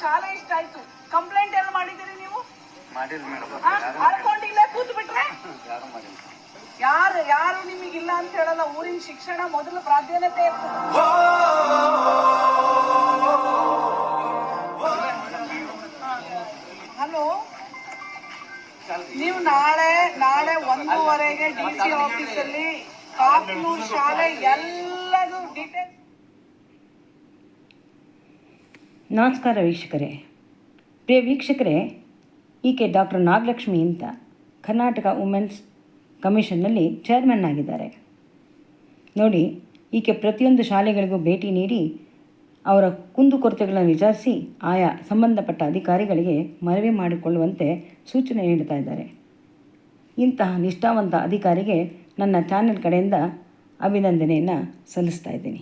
ಶಾಲೆ ಇಷ್ಟ ಆಯ್ತು. ಕಂಪ್ಲೇಂಟ್ ಎಲ್ಲ ಮಾಡಿದ್ದೀರಿ ನೀವು? ಅಳ್ಕೊಂಡು ಇಲ್ಲೇ ಕೂತು ಬಿಟ್ರೆ ಯಾರು ನಿಮಗಿಲ್ಲ ಅಂತ ಹೇಳಲ್ಲ. ಊರಿನ ಶಿಕ್ಷಣ ಮೊದಲು ಪ್ರಾಧಾನ್ಯತೆ ಇರ್ತದೆ. ಹಲೋ, ನೀವು ನಾಳೆ 1:15ಗೆ DC ಆಫೀಸಲ್ಲಿ ಕಾಪನೂರು ಶಾಲೆ ಎಲ್ಲದು ಡೀಟೇಲ್ಸ್. ನಮಸ್ಕಾರ ವೀಕ್ಷಕರೇ. ಪ್ರಿಯ ವೀಕ್ಷಕರೇ, ಈಕೆ ಡಾಕ್ಟರ್ ನಾಗಲಕ್ಷ್ಮಿ ಅಂತ ಕರ್ನಾಟಕ ವುಮೆನ್ಸ್ ಕಮಿಷನ್ನಲ್ಲಿ ಚೇರ್ಮನ್ ಆಗಿದ್ದಾರೆ. ನೋಡಿ, ಈಕೆ ಪ್ರತಿಯೊಂದು ಶಾಲೆಗಳಿಗೂ ಭೇಟಿ ನೀಡಿ ಅವರ ಕುಂದುಕೊರತೆಗಳನ್ನು ವಿಚಾರಿಸಿ ಆಯಾ ಸಂಬಂಧಪಟ್ಟ ಅಧಿಕಾರಿಗಳಿಗೆ ಮನವಿ ಮಾಡಿಕೊಳ್ಳುವಂತೆ ಸೂಚನೆ ನೀಡ್ತಾ ಇದ್ದಾರೆ. ಇಂತಹ ನಿಷ್ಠಾವಂತ ಅಧಿಕಾರಿಗೆ ನನ್ನ ಚಾನೆಲ್ ಕಡೆಯಿಂದ ಅಭಿನಂದನೆಯನ್ನು ಸಲ್ಲಿಸ್ತಾ ಇದ್ದೀನಿ.